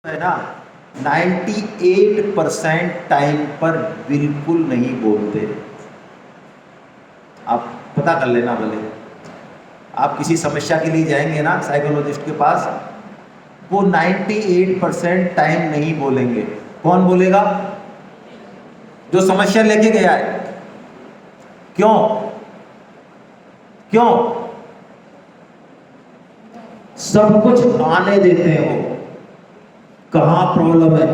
है ना 98% टाइम पर बिल्कुल नहीं बोलते। आप पता कर लेना भले, आप किसी समस्या के लिए जाएंगे ना साइकोलॉजिस्ट के पास, वो 98% टाइम नहीं बोलेंगे। कौन बोलेगा? जो समस्या लेके गया है। क्यों? क्यों? सब कुछ आने देते हैं वो। कहाँ प्रॉब्लम है,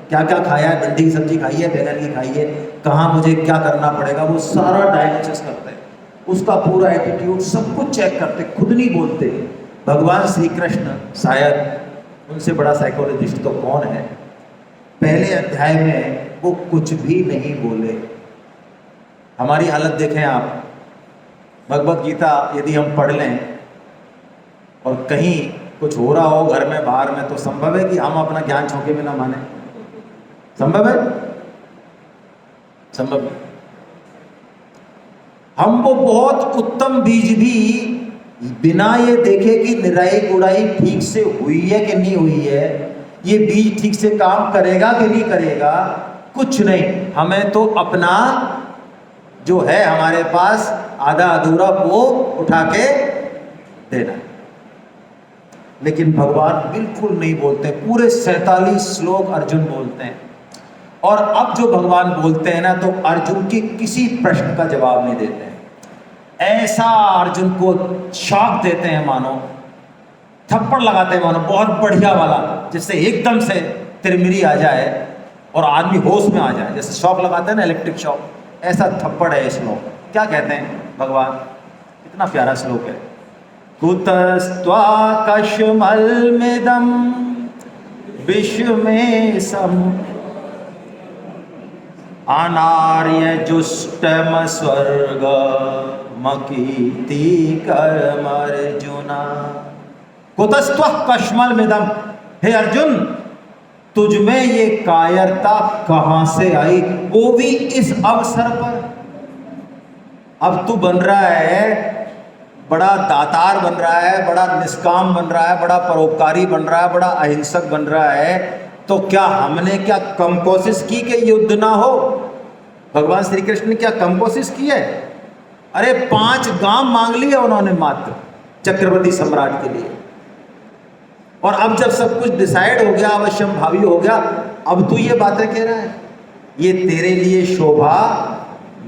क्या क्या खाया है, भिंडी की सब्जी खाई है, बैगन की खाई है, कहाँ मुझे क्या करना पड़ेगा, वो सारा डायग्नोसिस करते हैं। उसका पूरा एटीट्यूड सब कुछ चेक करते, खुद नहीं बोलते। भगवान श्री कृष्ण शायद उनसे बड़ा साइकोलॉजिस्ट तो कौन है। पहले अध्याय में वो कुछ भी नहीं बोले। हमारी हालत देखें आप, भगवत गीता यदि हम पढ़ लें और कहीं कुछ हो रहा हो घर में बाहर में, तो संभव है कि हम अपना ज्ञान छौके में ना माने? संभव है? संभव नहीं। हम वो बहुत उत्तम बीज भी बिना ये देखे कि निराई गुड़ाई ठीक से हुई है कि नहीं हुई है, ये बीज ठीक से काम करेगा कि नहीं करेगा, कुछ नहीं। हमें तो अपना जो है हमारे पास आधा अधूरा वो उठा के देना है। लेकिन भगवान बिल्कुल नहीं बोलते। पूरे 47 श्लोक अर्जुन बोलते हैं, और अब जो भगवान बोलते हैं ना, तो अर्जुन के किसी प्रश्न का जवाब नहीं देते हैं। ऐसा अर्जुन को शॉक देते हैं, मानो थप्पड़ लगाते हैं, मानो बहुत बढ़िया वाला, जिससे एकदम से तिरमिरी आ जाए और आदमी होश में आ जाए। जैसे शॉक लगाते हैं ना, इलेक्ट्रिक शॉक, ऐसा थप्पड़ है श्लोक। क्या कहते हैं भगवान? इतना प्यारा श्लोक है। कुतस्त्वाकश्मलमिदं विश्वमेशम् अनार्यजुष्टम स्वर्गमकीर्तिकरमर्जुना। कुतस्त्वकश्मलमिदं, हे अर्जुन, तुझमें ये कायरता कहां से आई, वो भी इस अवसर पर। अब तू बन रहा है बड़ा दातार, बन रहा है बड़ा निष्काम, बन रहा है बड़ा परोपकारी, बन रहा है बड़ा अहिंसक, बन रहा है, तो क्या हमने क्या कम कोशिश की कि युद्ध ना हो? भगवान श्री कृष्ण ने क्या कम कोशिश की है? अरे 5 गांव मांग लिए उन्होंने मात्र चक्रवर्ती सम्राट के लिए। और अब जब सब कुछ डिसाइड हो गया, अवश्यम भावी हो गया, अब तू ये बातें कह रहा है, ये तेरे लिए शोभा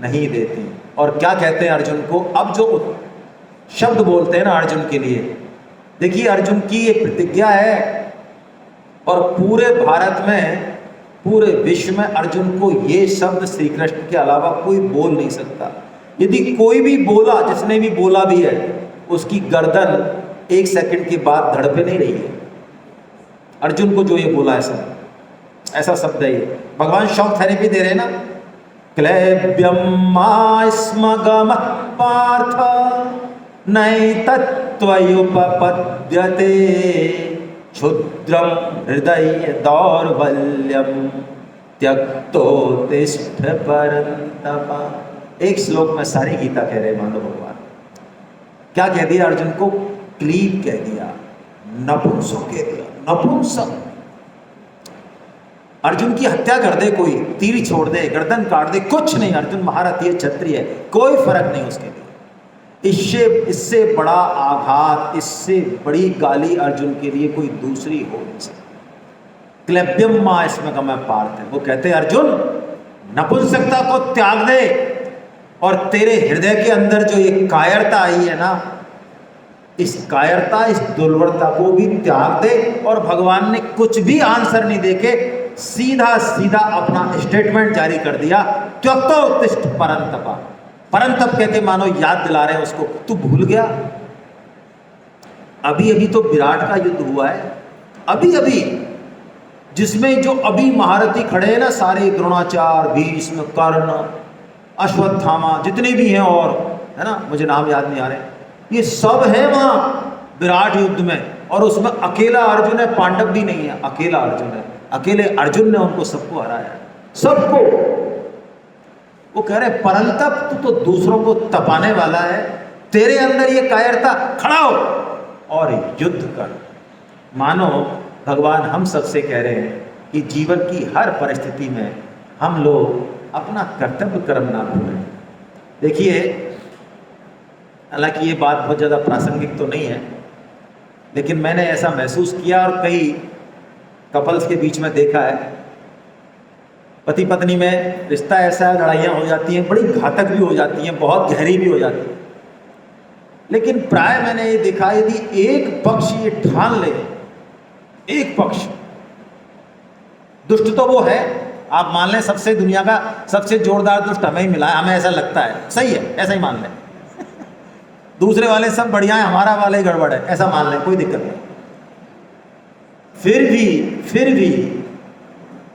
नहीं देती। और क्या कहते हैं अर्जुन को? अब जो शब्द बोलते हैं ना अर्जुन के लिए, देखिए अर्जुन की ये प्रतिज्ञा है, और पूरे भारत में, पूरे विश्व में अर्जुन को ये शब्द श्री कृष्ण के अलावा कोई बोल नहीं सकता। यदि कोई भी बोला, जिसने भी बोला भी है, उसकी गर्दन 1 सेकंड के बाद धड़पे नहीं रही है। अर्जुन को जो ये बोला है सब, ऐसा शब्द है ये। भगवान शॉक थेरेपी दे रहे हैं ना। क्लैब्यम स्मगम पार्थ नैतत्त्वयुपपद्यते क्षुद्रम हृदय दौर्बल्यम त्यक्तोत्तिष्ठ परन्तप। एक श्लोक में सारी गीता कह रहे मानो भगवान। क्या कह दिया अर्जुन को? क्लीब कह दिया, नपुंसक कह दिया, नपुंसक। अर्जुन की हत्या कर दे कोई, तीर छोड़ दे, गर्दन काट दे, कुछ नहीं। अर्जुन महारथी है, क्षत्रिय है, कोई फर्क नहीं उसके लिए। इससे बड़ा आघात, इससे बड़ी गाली अर्जुन के लिए कोई दूसरी हो नहीं सकती। क्लैब्यम मां इसमें का मैं पार्थ है। वो कहते हैं अर्जुन, नपुंसकता को त्याग दे, और तेरे हृदय के अंदर जो ये कायरता आई है ना, इस कायरता, इस दुर्बलता को भी त्याग दे। और भगवान ने कुछ भी आंसर नहीं देके सीधा सीधा अपना स्टेटमेंट जारी कर दिया, त्यक्तोत्तिष्ठ परन्तप। परंतप कह के मानो याद दिला रहे हैं उसको, तू भूल गया? अभी अभी तो विराट का युद्ध हुआ है, अभी अभी, जिसमें जो अभी महारथी खड़े हैं ना सारे, द्रोणाचार्य, भीष्म, कर्ण, अश्वत्थामा, जितने भी हैं, और है ना, मुझे नाम याद नहीं आ रहे, ये सब हैं वहां विराट युद्ध में। और उसमें अकेला अर्जुन है, पांडव भी नहीं है, अकेला अर्जुन है। अकेले अर्जुन ने उनको सबको हराया, सबको। वो कह रहे परंतप, तू तो दूसरों को तपाने वाला है, तेरे अंदर ये कायरता, खड़ा हो और युद्ध कर। मानो भगवान हम सबसे कह रहे हैं कि जीवन की हर परिस्थिति में हम लोग अपना कर्तव्य कर्म ना भूलें। देखिए, हालांकि ये बात बहुत ज़्यादा प्रासंगिक तो नहीं है, लेकिन मैंने ऐसा महसूस किया और कई कपल्स के बीच में देखा है, पति पत्नी में रिश्ता ऐसा है, लड़ाइयाँ हो जाती हैं, बड़ी घातक भी हो जाती हैं, बहुत गहरी भी हो जाती हैं, लेकिन प्राय मैंने ये देखा, यदि एक पक्ष ये ठान ले, एक पक्ष, दुष्ट तो वो है, आप मान लें सबसे दुनिया का सबसे जोरदार दुष्ट हमें ही मिला है, हमें ऐसा लगता है, सही है, ऐसा ही मान लें, दूसरे वाले सब बढ़िया है, हमारा वाला ही गड़बड़ है, ऐसा मान लें, कोई दिक्कत नहीं। फिर भी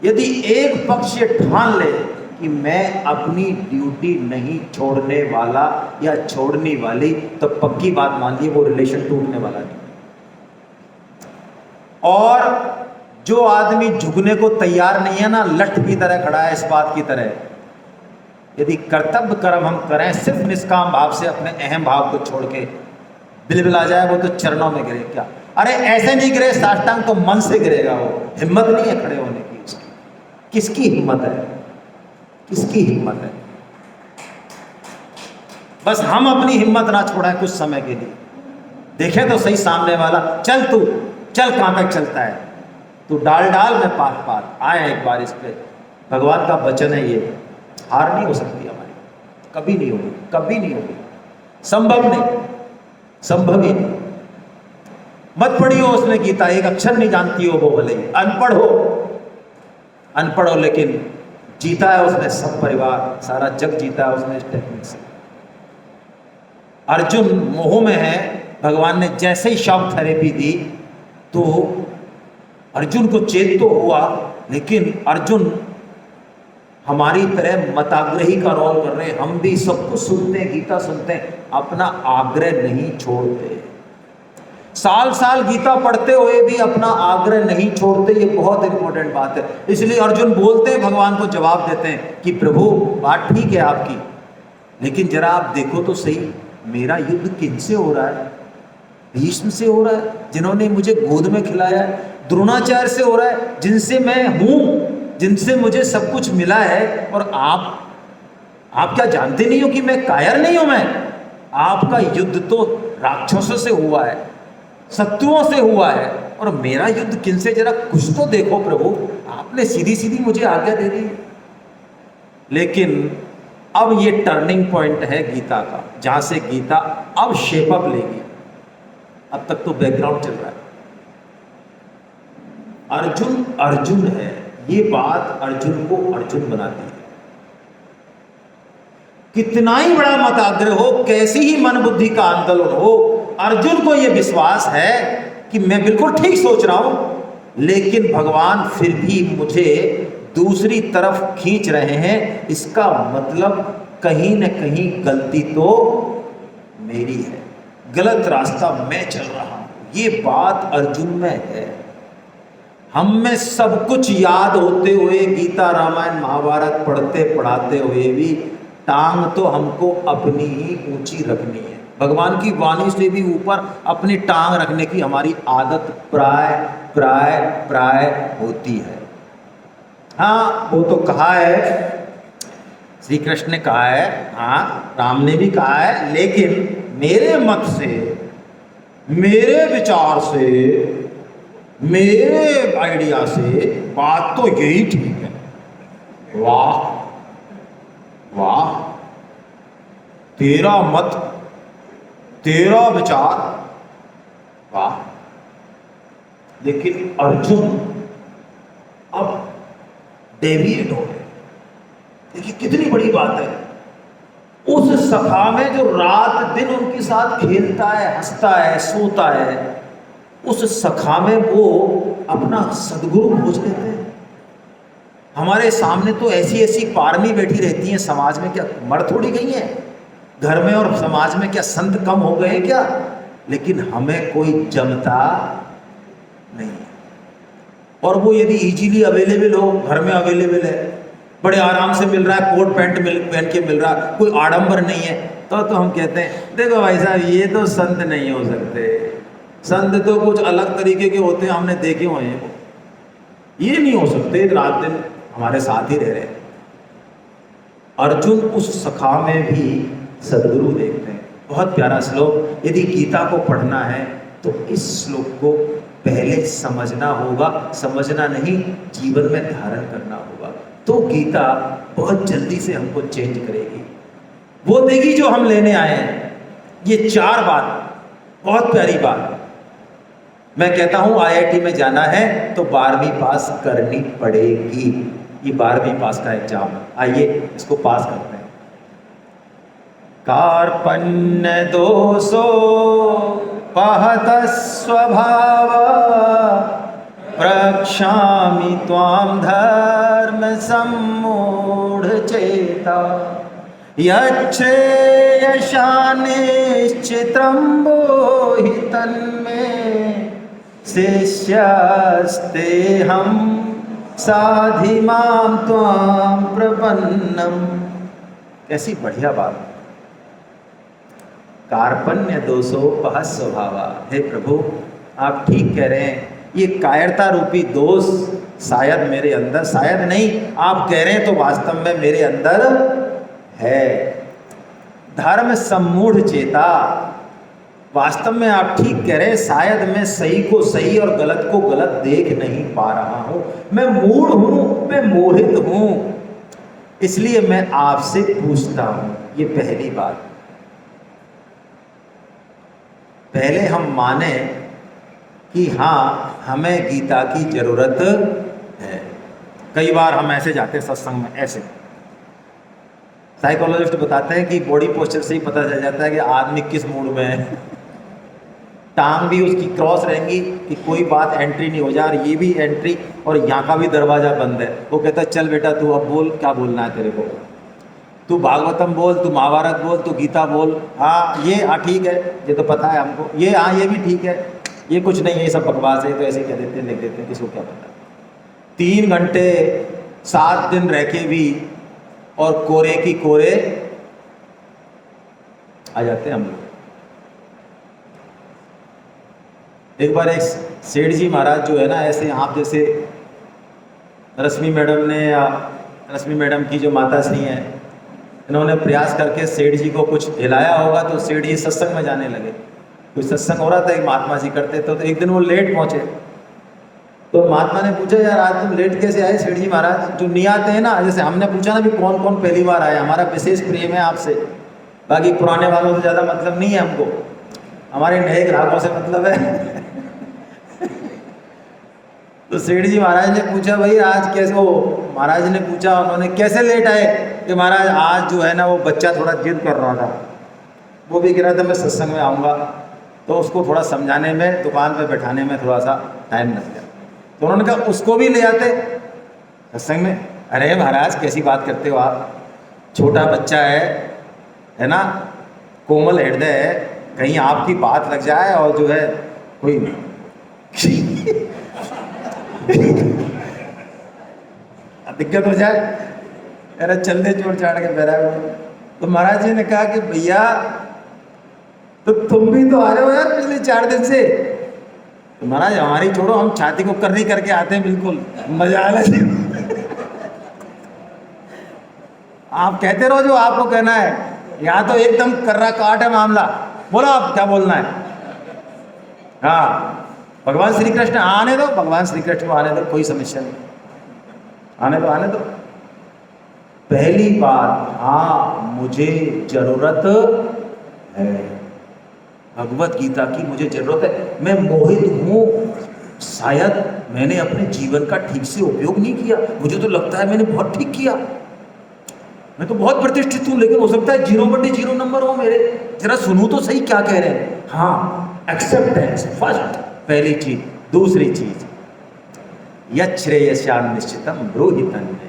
यदि एक पक्ष ये ठान ले कि मैं अपनी ड्यूटी नहीं छोड़ने वाला या छोड़ने वाली, तो पक्की बात मानिए वो रिलेशन टूटने वाला नहीं। और जो आदमी झुकने को तैयार नहीं है ना, लठ की तरह खड़ा है, इस बात की तरह, यदि कर्तव्य कर्म हम करें सिर्फ निष्काम भाव से, अपने अहम भाव को छोड़ के, बिल्कुल आ जाए वो तो चरणों में गिरे। क्या, अरे ऐसे नहीं गिरे साष्टांग, तो मन से गिरेगा वो, हिम्मत नहीं है खड़े होने की उसकी। किसकी हिम्मत है, किसकी हिम्मत है? बस हम अपनी हिम्मत ना छोड़ें कुछ समय के लिए, देखें तो सही सामने वाला, चल तू चल, कहां तक चलता है तू, डाल डाल में पार पार आए एक बार इस पे। भगवान का वचन है ये, हार नहीं हो सकती हमारी, कभी नहीं होगी, कभी नहीं होगी, संभव नहीं, संभव ही नहीं। मत पढ़ी हो उसने गीता, एक अक्षर नहीं जानती हो वो, भले ही अनपढ़ हो, अनपढ़ हो, लेकिन जीता है उसने सब परिवार, सारा जग जीता है उसने इस टेक्निक से। अर्जुन मोह में है, भगवान ने जैसे ही शॉक थेरेपी दी तो अर्जुन को चेत तो हुआ, लेकिन अर्जुन हमारी तरह मताग्रही का रोल कर रहे हैं। हम भी सब कुछ सुनते हैं, गीता सुनते हैं, अपना आग्रह नहीं छोड़ते, साल साल गीता पढ़ते हुए भी अपना आग्रह नहीं छोड़ते। ये बहुत इंपॉर्टेंट बात है। इसलिए अर्जुन बोलते हैं, भगवान को जवाब देते हैं कि प्रभु बात ठीक है आपकी, लेकिन जरा आप देखो तो सही, मेरा युद्ध किनसे हो रहा है? भीष्म से हो रहा है, जिन्होंने मुझे गोद में खिलाया है, द्रोणाचार्य से हो रहा है, जिनसे मैं हूं, जिनसे मुझे सब कुछ मिला है, और आप क्या जानते नहीं हो कि मैं कायर नहीं हूं? मैं, आपका युद्ध तो राक्षसों से हुआ है, शत्रुओं से हुआ है, और मेरा युद्ध किनसे, जरा कुछ तो देखो प्रभु, आपने सीधी सीधी मुझे आज्ञा दे दी। लेकिन अब ये टर्निंग पॉइंट है गीता का, जहां से गीता अब शेप अप लेगी। अब तक तो बैकग्राउंड चल रहा है, अर्जुन अर्जुन है, ये बात अर्जुन को अर्जुन बनाती है। कितना ही बड़ा मताग्रह हो, कैसी ही मन बुद्धि का आंदोलन हो, अर्जुन को यह विश्वास है कि मैं बिल्कुल ठीक सोच रहा हूं, लेकिन भगवान फिर भी मुझे दूसरी तरफ खींच रहे हैं, इसका मतलब कहीं न कहीं गलती तो मेरी है, गलत रास्ता मैं चल रहा हूं। ये बात अर्जुन में है। हम में सब कुछ याद होते हुए, गीता रामायण महाभारत पढ़ते पढ़ाते हुए भी टांग तो हमको अपनी ही ऊंची रखनी है। भगवान की वाणी से भी ऊपर अपनी टांग रखने की हमारी आदत प्राय प्राय प्राय होती है। हाँ, वो तो कहा है, श्री कृष्ण ने कहा है, हाँ राम ने भी कहा है, लेकिन मेरे मत से, मेरे विचार से, मेरे आइडिया से बात तो यही ठीक है। वाह वाह, तेरा मत, तेरा विचार, वाह। लेकिन अर्जुन अब डेविएट हो गए। देखिए कितनी बड़ी बात है। उस सखा में जो रात दिन उनके साथ खेलता है, हंसता है, सोता है, उस सखा में वो अपना सदगुरु खोज लेते हैं। हमारे सामने तो ऐसी ऐसी पारमी बैठी रहती हैं समाज में, क्या मर थोड़ी गई हैं? घर में और समाज में क्या संत कम हो गए हैं क्या? लेकिन हमें कोई जमता नहीं है। और वो यदि इजीली अवेलेबल हो, घर में अवेलेबल है, बड़े आराम से मिल रहा है, कोट पैंट पहन के मिल रहा है, कोई आडंबर नहीं है, तो हम कहते हैं देखो भाई साहब ये तो संत नहीं हो सकते, संत तो कुछ अलग तरीके के होते हैं, हमने देखे हुए हैं। वो ये नहीं हो सकते रात दिन हमारे साथ ही रह रहे। अर्जुन उस सखा में भी सदगुरु देखते हैं। बहुत प्यारा श्लोक। यदि गीता को पढ़ना है तो इस श्लोक को पहले समझना होगा, समझना नहीं जीवन में धारण करना होगा, तो गीता बहुत जल्दी से हमको चेंज करेगी, वो देगी जो हम लेने आए हैं। ये 4 बात, बहुत प्यारी बात। मैं कहता हूं IIT में जाना है तो 12वीं पास करनी पड़ेगी। ये 12वीं पास का एग्जाम है, आइए इसको पास करते हैं। कार्पण्य दोषो पहत स्वभाव प्रक्षामि त्वां धर्म सम्मूढ़ चेता यच्छ्रेयशानिश्चितं बोहि तन्मे शिष्यस्तेऽहं साधि मां त्वां प्रपन्नम। कैसी बढ़िया बात। कार्पण्य दोषो पहत स्वभावा। हे प्रभु आप ठीक कह रहे हैं, ये कायरता रूपी दोष शायद मेरे अंदर, शायद नहीं आप कह रहे हैं तो वास्तव में मेरे अंदर है। धर्म सम्मूढ़ चेता, वास्तव में आप ठीक कह रहे हैं, शायद मैं सही को सही और गलत को गलत देख नहीं पा रहा हूं। मैं मूढ़ हूं, मैं मोहित हूं, इसलिए मैं आपसे पूछता हूं। ये पहली बात। पहले हम माने कि हाँ हमें गीता की जरूरत है। कई बार हम ऐसे जाते हैं सत्संग में, ऐसे साइकोलॉजिस्ट बताते हैं कि बॉडी पोस्चर से ही पता चल जाता है कि आदमी किस मूड में है। टांग भी उसकी क्रॉस रहेंगी कि कोई बात एंट्री नहीं हो जाए, और ये भी एंट्री, और यहाँ का भी दरवाजा बंद है। वो कहता है चल बेटा तू अब बोल, क्या बोलना है तेरे को, तू भागवतम बोल, तू महाभारत बोल, तू गीता बोल। हाँ ये हाँ ठीक है, ये तो पता है हमको, ये हाँ ये भी ठीक है, ये कुछ नहीं है, ये सब बकवास है, तो ऐसे कह देते हैं, लिख देते हैं, किसको क्या पता। 3 घंटे 7 दिन रह के भी और कोरे की कोरे आ जाते हैं हम लोग। एक बार एक सेठ जी महाराज जो है ना, ऐसे आप जैसे रश्मि मैडम ने, या रश्मि मैडम की जो माता श्री हैं, इन्होंने प्रयास करके सेठ जी को कुछ हिलाया होगा तो सेठ जी सत्संग में जाने लगे। कुछ सत्संग हो रहा था, एक महात्मा जी करते तो एक दिन वो लेट पहुंचे। तो महात्मा ने पूछा यार आज तुम लेट कैसे आए सेठ जी महाराज, जो नहीं आते हैं ना, जैसे हमने पूछा ना भी कौन कौन पहली बार आए, हमारा विशेष प्रेम है आपसे, बाकी पुराने वालों से ज़्यादा मतलब नहीं है हमको, हमारे नए ग्राहकों से मतलब है। तो सेठ जी महाराज ने पूछा भाई आज कैसे हो, महाराज ने पूछा उन्होंने कैसे लेट आए, कि महाराज आज जो है ना वो बच्चा थोड़ा जिद कर रहा था, वो भी कह रहा था मैं सत्संग में आऊँगा, तो उसको थोड़ा समझाने में, दुकान पे बैठाने में थोड़ा सा टाइम लग गया। तो उन्होंने कहा उसको भी ले आते सत्संग में। अरे महाराज कैसी बात करते हो आप, छोटा बच्चा है ना, कोमल हृदय है, कहीं आपकी बात लग जाए और जो है कोई दिक्कत हो जाए, अरे चलने चोर चाड़ के बैठा। तो महाराज जी ने कहा कि भैया तो तुम भी तो आ रहे हो यार पिछले 4 दिन से। तो महाराज हमारी छोड़ो, हम छाती को कर्री करके आते हैं, बिल्कुल मजा आ रहा। आप कहते रहो जो आपको कहना है, यहाँ तो एकदम कर्रा काट है मामला। बोलो आप क्या बोलना है। हाँ भगवान श्री कृष्ण आने दो, भगवान श्री कृष्ण को आने दो, कोई समस्या नहीं, आने दो आने दो। पहली बात, हाँ मुझे जरूरत है, भगवत गीता की मुझे जरूरत है। मैं मोहित हूँ, शायद मैंने अपने जीवन का ठीक से उपयोग नहीं किया, मुझे तो लगता है मैंने बहुत ठीक किया, मैं तो बहुत प्रतिष्ठित हूँ, लेकिन हो सकता है 0/0 नंबर हो मेरे। जरा सुनूं तो सही क्या कह रहे हैं। हाँ एक्सेप्टेंस फर्स्ट, पहली चीज। दूसरी चीज, यच्छ्रेयस्यान् निश्चितम ब्रूहि तन्मे।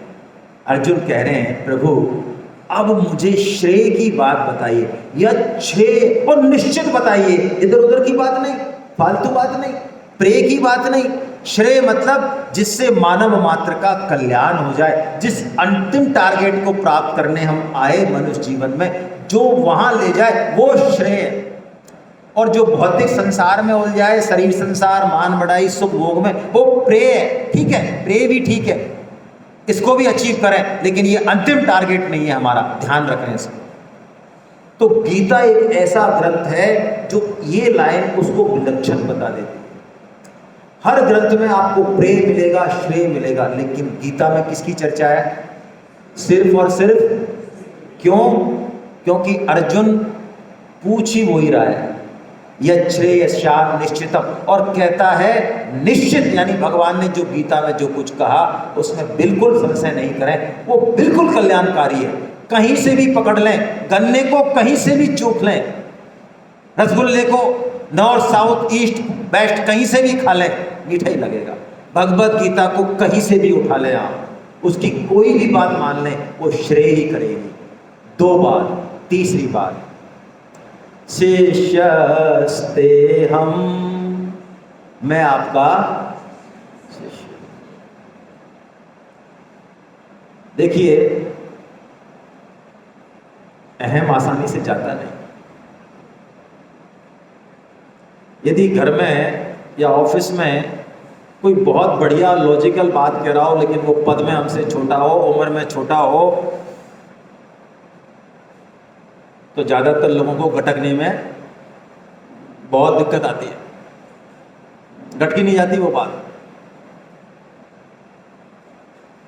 अर्जुन कह रहे हैं प्रभु अब मुझे श्रेय की बात बताइए, यच्छ्रेय और निश्चित बताइए, इधर उधर की बात नहीं, फालतू बात नहीं, प्रेय की बात नहीं। श्रेय मतलब जिससे मानव मात्र का कल्याण हो जाए, जिस अंतिम टारगेट को प्राप्त करने हम आए मनुष्य जीवन में, जो वहां ले जाए वो श्रेय। और जो भौतिक संसार में उलझाए, शरीर संसार, मान बढ़ाई, सुख भोग में, वो प्रेय है, ठीक है, प्रेय भी ठीक है, इसको भी अचीव करें, लेकिन ये अंतिम टारगेट नहीं है हमारा, ध्यान रखें इसको। तो गीता एक ऐसा ग्रंथ है जो ये लाइन उसको विलक्षण बता देती है। हर ग्रंथ में आपको प्रेय मिलेगा, श्रेय मिलेगा, लेकिन गीता में किसकी चर्चा है? सिर्फ और सिर्फ, क्यों? क्योंकि अर्जुन पूछ ही वही रहा है, यच्छ्रेयस्यात् निश्चितम, और कहता है निश्चित, यानी भगवान ने जो गीता में जो कुछ कहा उसमें बिल्कुल संशय नहीं करें, वो बिल्कुल कल्याणकारी है। कहीं से भी पकड़ लें, गन्ने को कहीं से भी चूक लें, रसगुल्ले को नॉर्थ साउथ ईस्ट वेस्ट कहीं से भी खा लें, मीठा ही लगेगा। भगवत गीता को कहीं से भी उठा लें आप, उसकी कोई भी बात मान लें, वो श्रेय ही करेगी। 2 बार, तीसरी बार, शिष्यस्ते हम, मैं आपका शिष्य। देखिए, अहम आसानी से जाता नहीं। यदि घर में या ऑफिस में कोई बहुत बढ़िया लॉजिकल बात कह रहा हो, लेकिन वो पद में हमसे छोटा हो, उम्र में छोटा हो, तो ज़्यादातर लोगों को गटकने में बहुत दिक्कत आती है, गटकी नहीं जाती वो बात।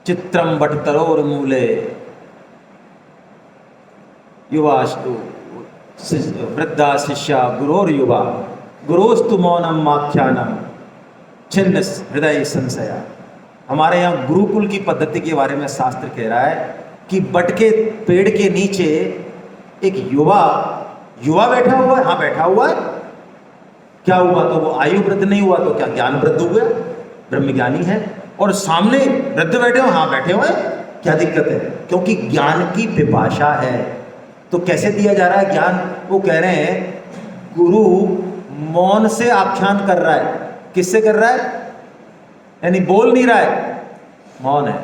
चित्रम बटतरोर्मूले युवास्तु वृद्धा शिष्या गुरोर्युवा गुरोस्तु मौनम माख्यानम छिन्न हृदय संशया। हमारे यहाँ गुरुकुल की पद्धति के बारे में शास्त्र कह रहा है कि बट के पेड़ के नीचे एक युवा बैठा हुआ है। हाँ, बैठा हुआ है। क्या हुआ? तो वो आयु वृद्ध नहीं हुआ तो क्या ज्ञान वृद्ध हुआ? ब्रह्मज्ञानी है। और सामने वृद्ध बैठे हो, हाँ बैठे हुए, क्या दिक्कत है? क्योंकि ज्ञान की पिपाशा है। तो कैसे दिया जा रहा है ज्ञान? वो कह रहे हैं गुरु मौन से आख्यान कर रहा है। किससे कर रहा है? यानी बोल नहीं रहा है, मौन है।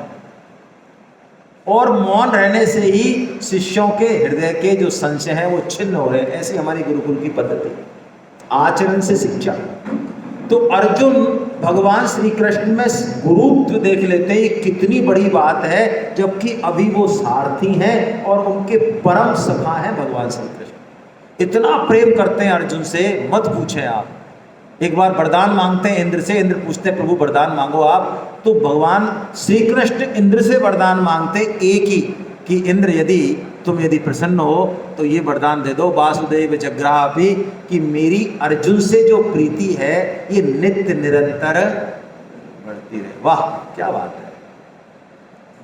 और मौन रहने से ही शिष्यों के हृदय के जो संशय हैं वो छिन्न हो रहे हैं। ऐसी हमारी गुरुकुल की पद्धति, आचरण से शिक्षा। तो अर्जुन भगवान श्री कृष्ण में गुरुत्व देख लेते हैं, ये कितनी बड़ी बात है, जबकि अभी वो सारथी हैं और उनके परम सखा हैं भगवान श्री कृष्ण। इतना प्रेम करते हैं अर्जुन से, मत पूछें आप। एक बार वरदान मांगते हैं इंद्र से, इंद्र पूछते हैं प्रभु वरदान मांगो आप, तो भगवान श्री कृष्ण इंद्र से वरदान मांगते एक ही कि इंद्र यदि तुम प्रसन्न हो तो ये वरदान दे दो, वासुदेव जग्रापि, कि मेरी अर्जुन से जो प्रीति है ये नित्य निरंतर बढ़ती रहे। वाह क्या बात है!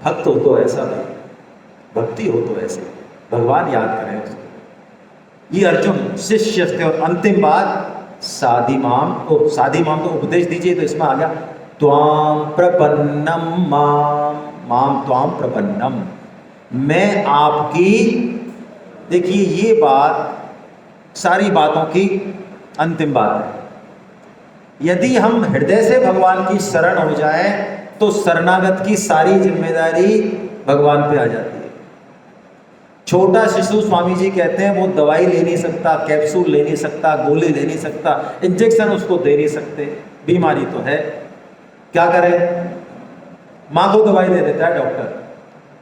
भक्त हो तो ऐसा नहीं, भक्ति हो तो ऐसे, भगवान याद करें उसको। ये अर्जुन शिष्य थे। और अंतिम बात, साधिमाम तो उपदेश दीजिए, तो इसमें आ गया त्वाम प्रपन्नम माम त्वाम प्रपन्नम, मैं आपकी। देखिए ये बात सारी बातों की अंतिम बात है। यदि हम हृदय से भगवान की शरण हो जाए तो शरणागत की सारी जिम्मेदारी भगवान पे आ जाती है। छोटा शिशु, स्वामी जी कहते हैं, वो दवाई ले नहीं सकता, कैप्सूल ले नहीं सकता, गोली ले नहीं सकता, इंजेक्शन उसको दे नहीं सकते, बीमारी तो है, क्या करें? माँ को दवाई दे देता है डॉक्टर,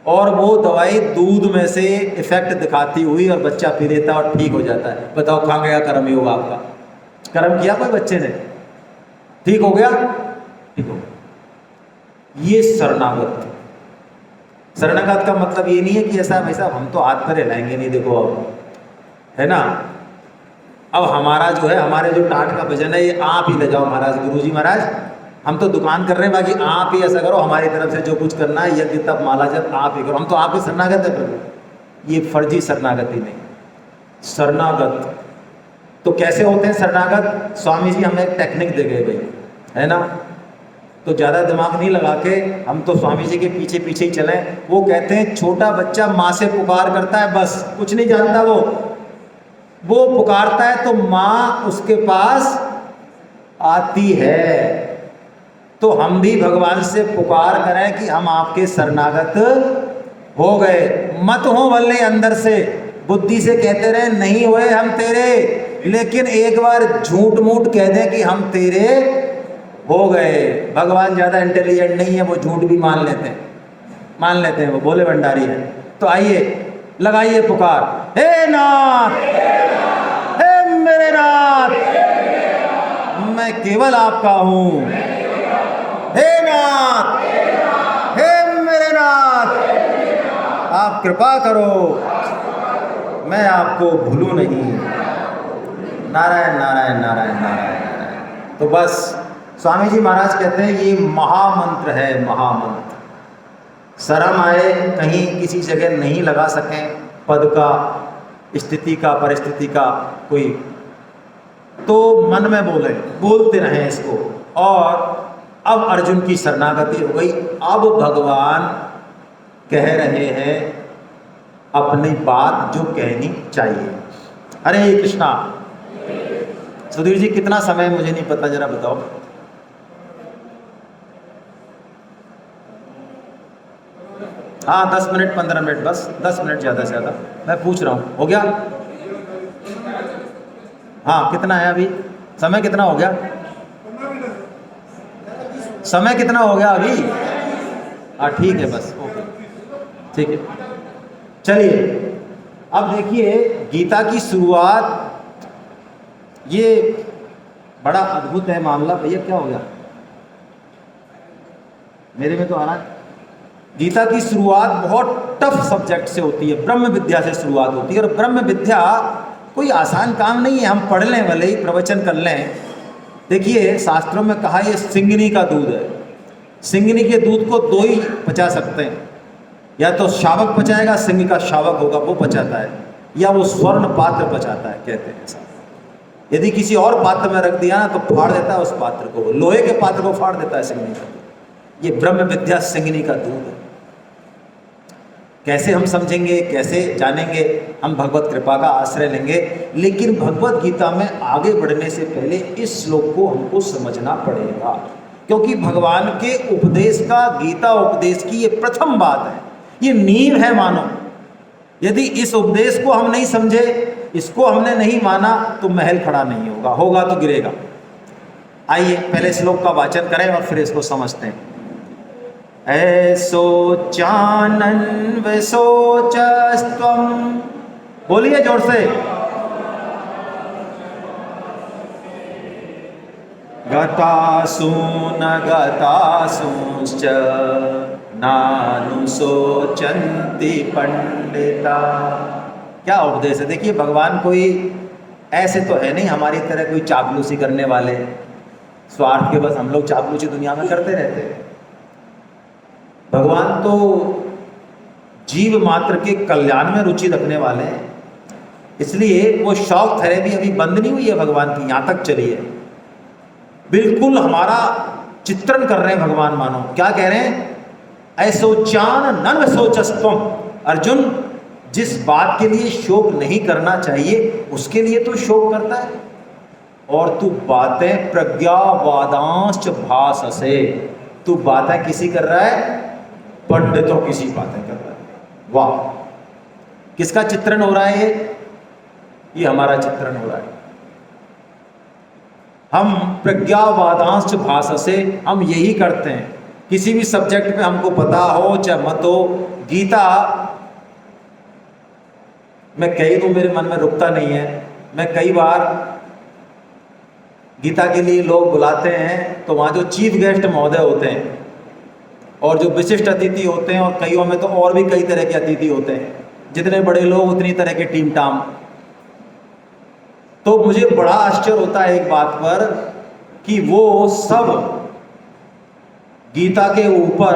और वो दवाई दूध में से इफेक्ट दिखाती हुई और बच्चा पी लेता है और ठीक हो जाता है। बताओ कहाँ गया कर्म योग आपका? कर्म किया कोई बच्चे ने? ठीक हो गया? ठीक हो गया। ये शरणागत का मतलब ये नहीं है कि ऐसा भाई साहब हम तो हाथ पर हिलाएंगे नहीं, देखो अब है ना, अब हमारा जो है, हमारे जो टाट का भजन है, ये आप ही ले जाओ महाराज, गुरुजी महाराज हम तो दुकान कर रहे हैं, बाकी आप ही ऐसा करो, हमारी तरफ से जो कुछ करना है, यज्ञ तप माला जप आप ही करो, हम तो आपके शरणागत है प्रभु। ये फर्जी शरणागति नहीं। शरणागत तो कैसे होते हैं शरणागत? स्वामी जी हमें एक टेक्निक दे गए भाई, है ना, तो ज़्यादा दिमाग नहीं लगा के हम तो स्वामी जी के पीछे पीछे ही चलें। वो कहते हैं छोटा बच्चा माँ से पुकार करता है, बस कुछ नहीं जानता, वो पुकारता है तो माँ उसके पास आती है। तो हम भी भगवान से पुकार करें कि हम आपके शरणागत हो गए। मत हो भले अंदर से, बुद्धि से कहते रहे नहीं हुए हम तेरे, लेकिन एक बार झूठ मूठ कह दें कि हम तेरे हो गए। भगवान ज़्यादा इंटेलिजेंट नहीं है, वो झूठ भी मान लेते हैं, वो भोले भंडारी है। तो आइए लगाइए पुकार, हे नाथ, हे मेरे नाथ, मैं केवल आपका हूँ। हे नाथ, हे मेरे नाथ, आप कृपा करो, मैं आपको भूलूं नहीं। नारायण नारायण नारायण नारायण। तो बस स्वामी जी महाराज कहते हैं ये महामंत्र है, महामंत्र। शर्म आए कहीं किसी जगह नहीं लगा सकें पद का, स्थिति का, परिस्थिति का कोई, तो मन में बोलते रहें इसको। और अब अर्जुन की शरणागति हो गई। अब भगवान कह रहे हैं अपनी बात जो कहनी चाहिए। हरे कृष्णा। सुधीर जी कितना समय मुझे नहीं पता, जरा बताओ। हाँ 10 मिनट 15 मिनट, बस 10 मिनट ज़्यादा से ज़्यादा मैं पूछ रहा हूँ। हो गया? हाँ कितना है अभी समय, कितना हो गया समय, कितना हो गया अभी? हाँ ठीक है, बस ओके ठीक है। चलिए अब देखिए गीता की शुरुआत, ये बड़ा अद्भुत है मामला। भैया क्या हो गया? मेरे में तो आ रहा है। गीता की शुरुआत बहुत टफ सब्जेक्ट से होती है, ब्रह्म विद्या से शुरुआत होती है। और ब्रह्म विद्या कोई आसान काम नहीं है, हम पढ़ लें भले ही, प्रवचन कर लें। देखिए शास्त्रों में कहा ये सिंगनी का दूध है। सिंगनी के दूध को दो ही पचा सकते हैं, या तो शावक पचाएगा, सिंह का शावक होगा वो पचाता है, या वो स्वर्ण पात्र पचाता है, कहते हैं ऐसा। यदि किसी और पात्र में रख दिया ना तो फाड़ देता है उस पात्र को, लोहे के पात्र को फाड़ देता है सिंगनी का दूध। ये ब्रह्म विद्या सिंगनी का दूध है। कैसे हम समझेंगे, कैसे जानेंगे? हम भगवत कृपा का आश्रय लेंगे। लेकिन भगवत गीता में आगे बढ़ने से पहले इस श्लोक को हमको समझना पड़ेगा, क्योंकि भगवान के उपदेश का, गीता उपदेश की ये प्रथम बात है, ये नींव है मानो। यदि इस उपदेश को हम नहीं समझे, इसको हमने नहीं माना, तो महल खड़ा नहीं होगा, होगा तो गिरेगा। आइए पहले श्लोक का वाचन करें और फिर इसको समझते हैं। ऐसो चानन विशोचस्त्वं, बोलिए जोर से, गतासून गतासूंश्च नानुशोचन्ति पंडिता। क्या उपदेश है? देखिए भगवान कोई ऐसे तो है नहीं हमारी तरह कोई चापलूसी करने वाले, स्वार्थ के बस हम लोग चापलूसी दुनिया में करते रहते हैं। भगवान तो जीव मात्र के कल्याण में रुचि रखने वाले हैं, इसलिए वो शौक थेरेपी अभी बंद नहीं हुई है भगवान की, यहाँ तक चली है। बिल्कुल हमारा चित्रण कर रहे हैं भगवान, मानो क्या कह रहे हैं? ऐसोचान नन सोचस्तम। अर्जुन, जिस बात के लिए शोक नहीं करना चाहिए उसके लिए तो शोक करता है, और तू बातें प्रज्ञावादांश्च भाससे, तू बातें किसी कर रहा है? पंडितों किसी बातें कर रहा है। वाह, किसका चित्रण हो रहा है? ये हमारा चित्रण हो रहा है। हम प्रज्ञावादांश्च भाससे, हम यही करते हैं किसी भी सब्जेक्ट पे, हमको पता हो चाहे मत हो। गीता मैं कह दूं मेरे मन में रुकता नहीं है। मैं कई बार गीता के लिए लोग बुलाते हैं तो वहाँ जो चीफ गेस्ट महोदय होते हैं और जो विशिष्ट अतिथि होते हैं, और कईयों में तो और भी कई तरह के अतिथि होते हैं, जितने बड़े लोग उतनी तरह के टीम टाम। तो मुझे बड़ा आश्चर्य होता है एक बात पर कि वो सब गीता के ऊपर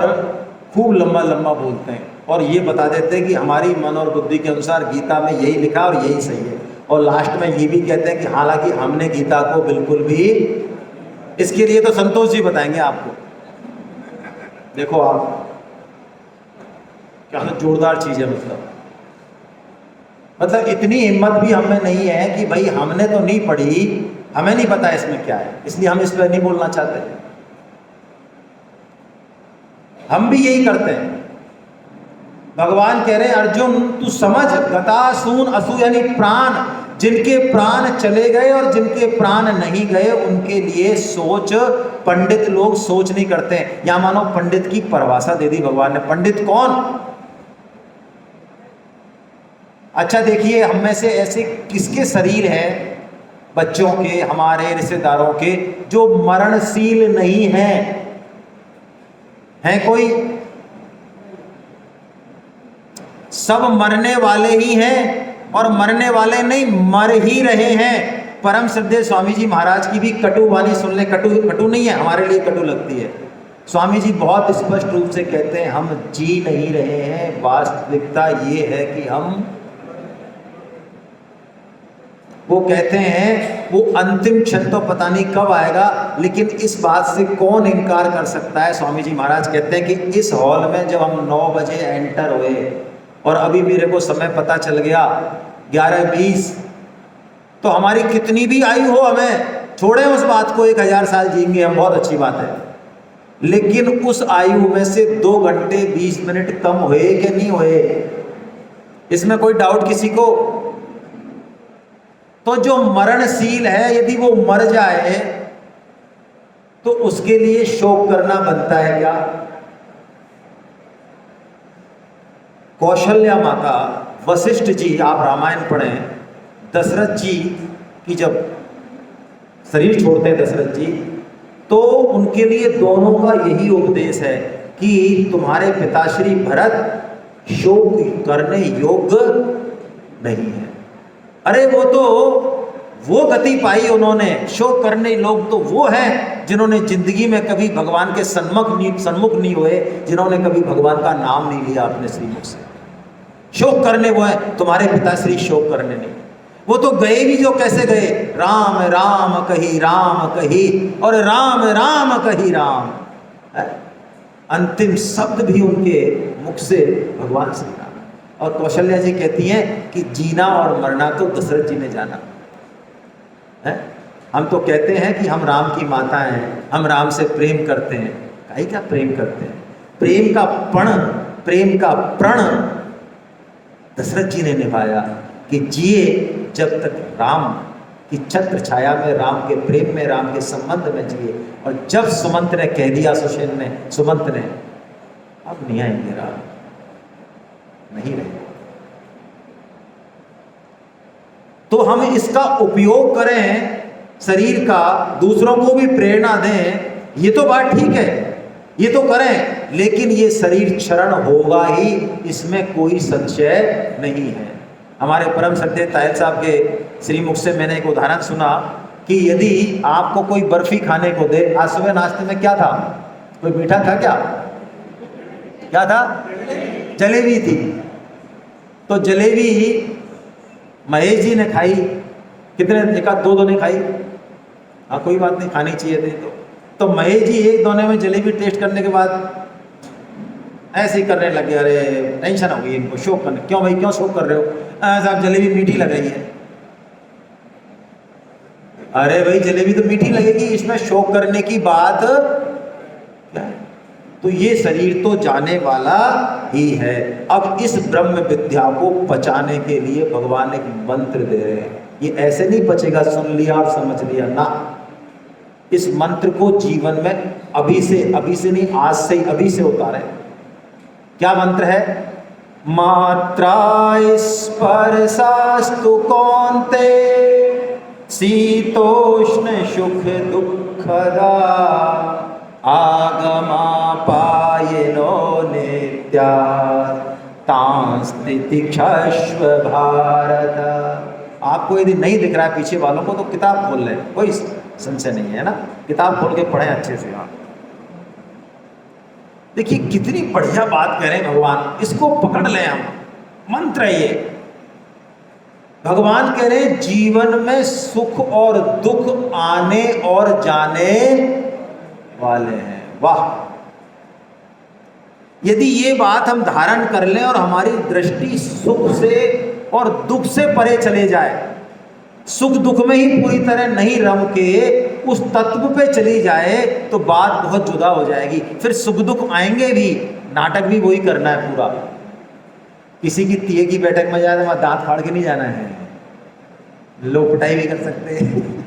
खूब लंबा लंबा बोलते हैं और ये बता देते हैं कि हमारी मन और बुद्धि के अनुसार गीता में यही लिखा और यही सही है, और लास्ट में ये भी कहते हैं कि हालांकि हमने गीता को बिल्कुल भी, इसके लिए तो संतोष जी बताएंगे आपको। देखो आप क्या जोरदार चीज है। मतलब इतनी हिम्मत भी हमें नहीं है कि भाई हमने तो नहीं पढ़ी, हमें नहीं पता इसमें क्या है, इसलिए हम इस पर नहीं बोलना चाहते। हम भी यही करते हैं। भगवान कह रहे हैं अर्जुन तू समझ, गतासून असु यानी प्राण, जिनके प्राण चले गए और जिनके प्राण नहीं गए उनके लिए सोच, पंडित लोग सोच नहीं करते हैं। या मानो पंडित की परिभाषा दे दी भगवान ने। पंडित कौन? अच्छा देखिए, हम में से ऐसे किसके शरीर है, बच्चों के, हमारे रिश्तेदारों के, जो मरणशील नहीं है कोई? सब मरने वाले ही हैं, और मरने वाले नहीं, मर ही रहे हैं। परम श्रद्धेय स्वामी जी महाराज की भी कटु वाणी सुन ले। कटु नहीं है, हमारे लिए कटु लगती है। स्वामी जी बहुत स्पष्ट रूप से कहते हैं, हम जी नहीं रहे हैं, वास्तविकता ये है कि हम, वो कहते हैं वो अंतिम क्षण तो पता नहीं कब आएगा, लेकिन इस बात से कौन इनकार कर सकता है। स्वामी जी महाराज कहते हैं कि इस हॉल में जब हम 9 बजे एंटर हुए और अभी मेरे को समय पता चल गया 11:20, तो हमारी कितनी भी आयु हो, हमें छोड़े उस बात को, 1000 साल जिएंगे हम, बहुत अच्छी बात है, लेकिन उस आयु में से 2 घंटे 20 मिनट कम हुए कि नहीं हुए, इसमें कोई डाउट किसी को? तो जो मरणशील है, यदि वो मर जाए तो उसके लिए शोक करना बनता है क्या? कौशल्या माता, वशिष्ठ जी, आप रामायण पढ़ें, दशरथ जी की जब शरीर छोड़ते हैं दशरथ जी, तो उनके लिए दोनों का यही उपदेश है कि तुम्हारे पिताश्री भरत शोक करने योग्य नहीं है। अरे वो गति पाई उन्होंने, शोक करने लोग तो वो हैं जिन्होंने जिंदगी में कभी भगवान के सन्मुख नहीं हुए, जिन्होंने कभी भगवान का नाम नहीं लिया अपने श्रीमुख से। शोक करने वो है, तुम्हारे पिताश्री शोक करने नहीं। वो तो गए भी जो कैसे गए, राम राम कही राम कही, और राम राम कही राम, अंतिम शब्द भी उनके मुख से भगवान से निकला। और कौशल्या जी कहती हैं कि जीना और मरना तो दशरथ जी ने जाना है। हम तो कहते हैं कि हम राम की माता हैं, हम राम से प्रेम करते हैं। काहे क्या प्रेम करते हैं? प्रेम का प्रण दशरथ जी ने निभाया कि जिए जब तक राम की छत्र छाया में, राम के प्रेम में, राम के संबंध में जिए। और जब सुमंत ने कह दिया, सुमंत ने अब नहीं आएंगे राम, नहीं रहे, तो हम इसका उपयोग करें शरीर का, दूसरों को भी प्रेरणा दें, ये तो बात ठीक है, ये तो करें, लेकिन ये शरीर क्षरण होगा ही, इसमें कोई संशय नहीं है। हमारे परम श्रद्धेय तायल साहब के श्रीमुख से मैंने एक उदाहरण सुना कि यदि आपको कोई बर्फी खाने को दे, आज सुबह नाश्ते में क्या था, कोई मीठा था क्या था? जलेबी थी। तो जलेबी महेश जी ने खाई, कितने, एक आध दो ने खाई, हाँ कोई बात नहीं, खानी चाहिए थी। तो महेश जी एक दोने में जलेबी टेस्ट करने के बाद ऐसे ही करने लगे, अरे टेंशन हो गई इनको, शोक करने। क्यों भाई, क्यों शोक कर रहे हो? साहब जलेबी मीठी लग रही है। अरे भाई जलेबी तो मीठी लगेगी, इसमें शोक करने की बात क्या है? तो ये शरीर तो जाने वाला ही है। अब इस ब्रह्म विद्या को पचाने के लिए भगवान एक मंत्र दे रहे हैं। ये ऐसे नहीं पचेगा, सुन लिया और समझ लिया ना। इस मंत्र को जीवन में अभी से नहीं, आज से ही, अभी से उतारे। क्या मंत्र है? मात्रा स्पर्शास्तु कौन्ते शीतोष्ण सुख दुःखदा आगमापायनो नित्या तांस्तितिक्षस्व भारत। आपको यदि नहीं दिख रहा है पीछे वालों को, तो किताब खोल लें, कोई संशय नहीं है ना, किताब खोल के पढ़ें अच्छे से। हाँ देखिए कितनी बढ़िया बात कह रहे हैं भगवान, इसको पकड़ लें हम। मंत्र है ये। भगवान कह रहे हैं जीवन में सुख और दुख आने और जाने वाले हैं। वाह, यदि ये बात हम धारण कर लें और हमारी दृष्टि सुख से और दुख से परे चले जाए, सुख दुख में ही पूरी तरह नहीं रम के उस तत्व पे चली जाए, तो बात बहुत जुदा हो जाएगी। फिर सुख दुख आएंगे भी, नाटक भी वही करना है पूरा। किसी की तीये की बैठक में जाए तो वहां दांत फाड़ के नहीं जाना है, लोग पिटाई भी कर सकते हैं।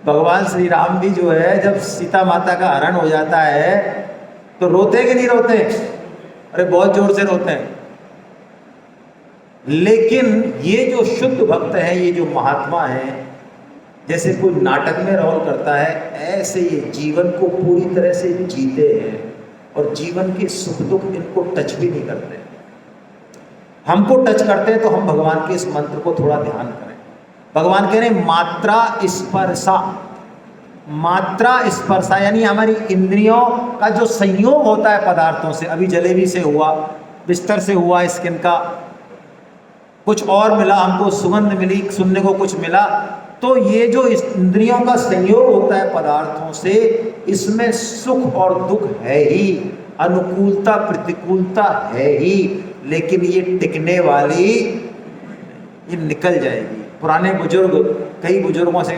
भगवान श्री राम भी जो है जब सीता माता का हरण हो जाता है तो रोते कि नहीं रोते? अरे बहुत जोर से रोते हैं। लेकिन ये जो शुद्ध भक्त हैं, ये जो महात्मा हैं, जैसे कोई नाटक में रोल करता है, ऐसे ये जीवन को पूरी तरह से जीते हैं और जीवन के सुख दुख इनको टच भी नहीं करते। हमको टच करते हैं तो हम भगवान के इस मंत्र को थोड़ा ध्यान करें। भगवान कह रहे हैं मात्रा स्पर्शा, मात्रा स्पर्शा यानी हमारी इंद्रियों का जो संयोग होता है पदार्थों से, अभी जलेबी से हुआ, बिस्तर से हुआ, स्किन का कुछ और मिला, हमको सुगंध मिली, सुनने को कुछ मिला, तो ये जो इंद्रियों का संयोग होता है पदार्थों से, इसमें सुख और दुख है ही, अनुकूलता प्रतिकूलता है ही, लेकिन ये टिकने वाली, ये निकल जाएगी। पुराने बुजुर्ग, कई बुजुर्गों से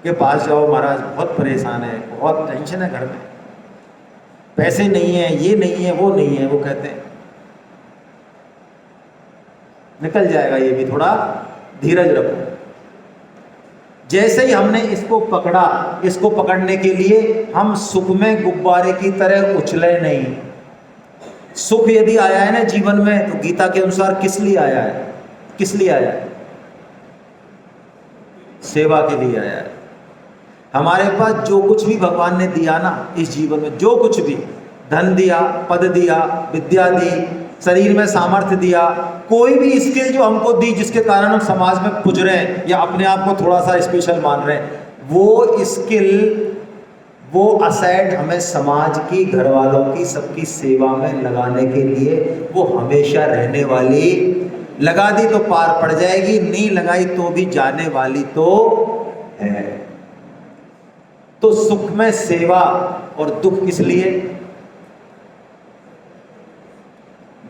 के पास जाओ, महाराज बहुत परेशान है, बहुत टेंशन है घर में, पैसे नहीं है, ये नहीं है, वो नहीं है, वो कहते हैं निकल जाएगा ये भी, थोड़ा धीरज रखो। जैसे ही हमने इसको पकड़ा, इसको पकड़ने के लिए हम सुख में गुब्बारे की तरह उछले नहीं। सुख यदि आया है ना जीवन में, तो गीता के अनुसार किस लिए आया है? किस लिए आया है? सेवा के लिए आया है। हमारे पास जो कुछ भी भगवान ने दिया ना इस जीवन में, जो कुछ भी, धन दिया, पद दिया, विद्या दी, शरीर में सामर्थ्य दिया, कोई भी स्किल जो हमको दी जिसके कारण हम समाज में पुज रहे हैं या अपने आप को थोड़ा सा स्पेशल मान रहे हैं, वो स्किल, वो असेट हमें समाज की, घर वालों की, सबकी सेवा में लगाने के लिए वो हमेशा रहने वाली, लगा दी तो पार पड़ जाएगी, नहीं लगाई तो भी जाने वाली तो है। तो सुख में सेवा और दुख किस लिए?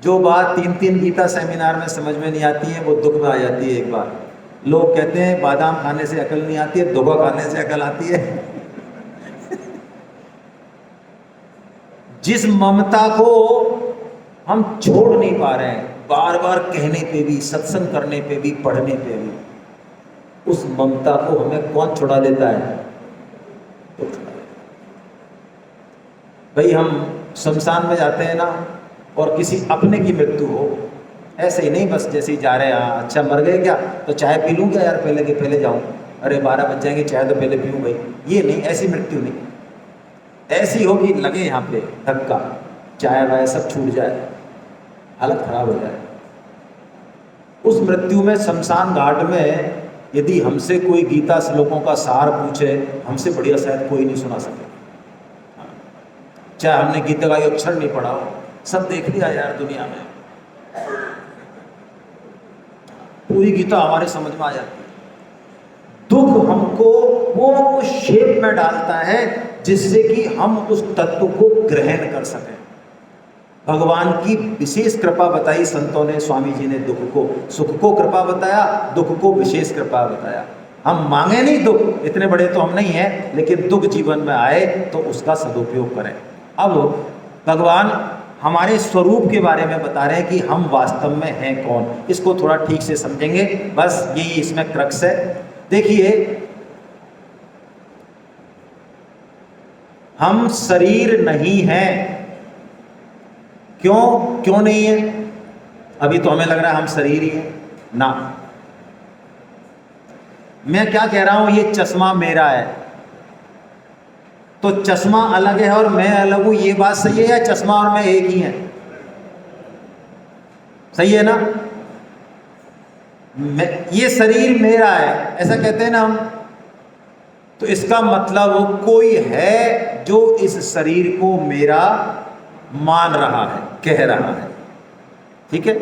जो बात 3-3 गीता सेमिनार में समझ में नहीं आती है वो दुख में आ जाती है एक बार। लोग कहते हैं बादाम खाने से अकल नहीं आती है, धोखा खाने से अकल आती है। जिस ममता को हम छोड़ नहीं पा रहे हैं, बार बार कहने पे भी, सत्संग करने पे भी, पढ़ने पे भी, उस ममता को हमें कौन छुड़ा देता है? तो भाई हम शमशान में जाते हैं ना, और किसी अपने की मृत्यु हो, ऐसे ही नहीं बस जैसे ही जा रहे हैं, अच्छा मर गए क्या तो चाय पी लूँ क्या यार, पहले के पहले जाऊँ, अरे 12 बज जाएंगे, चाय तो पहले पीऊँ भाई, ये नहीं, ऐसी मृत्यु नहीं। ऐसी होगी लगे यहाँ पे धक्का, चाय वाय सब छूट जाए, हालत खराब हो जाए। उस मृत्यु में, शमशान घाट में, यदि हमसे कोई गीता श्लोकों का सार पूछे, हमसे बढ़िया शायद कोई नहीं सुना सके। चाहे हमने गीता का अक्षर नहीं पढ़ा हो, सब देख लिया यार दुनिया में, पूरी गीता हमारे समझ में आ जाती है। दुख हमको वो शेप में डालता है जिससे कि हम उस तत्व को ग्रहण कर सकें। भगवान की विशेष कृपा बताई संतों ने, स्वामी जी ने दुख को, सुख को कृपा बताया, दुख को विशेष कृपा बताया। हम मांगे नहीं दुख, इतने बड़े तो हम नहीं हैं, लेकिन दुख जीवन में आए तो उसका सदुपयोग करें। अब भगवान हमारे स्वरूप के बारे में बता रहे हैं कि हम वास्तव में हैं कौन। इसको थोड़ा ठीक से समझेंगे, बस यही इसमें क्रक्स है। देखिए, हम शरीर नहीं हैं। क्यों नहीं है? अभी तो हमें लग रहा है हम शरीर ही हैं ना। मैं क्या कह रहा हूं, ये चश्मा मेरा है, तो चश्मा अलग है और मैं अलग हूं, ये बात सही है या चश्मा और मैं एक ही हैं? सही है ना? ये शरीर मेरा है ऐसा कहते हैं ना हम, तो इसका मतलब कोई है जो इस शरीर को मेरा मान रहा है, कह रहा है। ठीक है?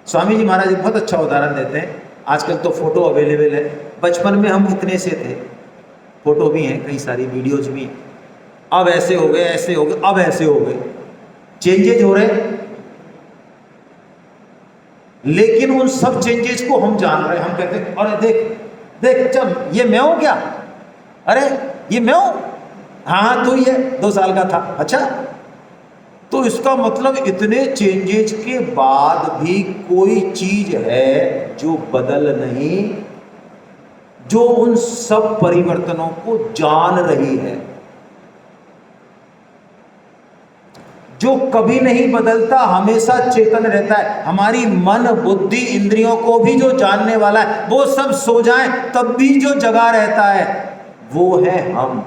स्वामी जी महाराज बहुत अच्छा उदाहरण देते हैं। आजकल तो फोटो अवेलेबल है, बचपन में हम इतने से थे, फोटो भी हैं, कई सारी वीडियोज भी हैं, अब ऐसे हो गए, ऐसे हो गए, अब ऐसे हो गए, चेंजेज हो रहे। लेकिन उन सब चेंजेस को हम जान रहे हैं। हम कहते हैं अरे देख देख, चल ये मैं हूं क्या? अरे ये मैं हूं, हाँ तो ये 2 साल का था, अच्छा। तो इसका मतलब इतने चेंजेस के बाद भी कोई चीज है जो बदल नहीं, जो उन सब परिवर्तनों को जान रही है, जो कभी नहीं बदलता, हमेशा चेतन रहता है। हमारी मन बुद्धि इंद्रियों को भी जो जानने वाला है, वो सब सो जाएं तब भी जो जगा रहता है, वो है हम।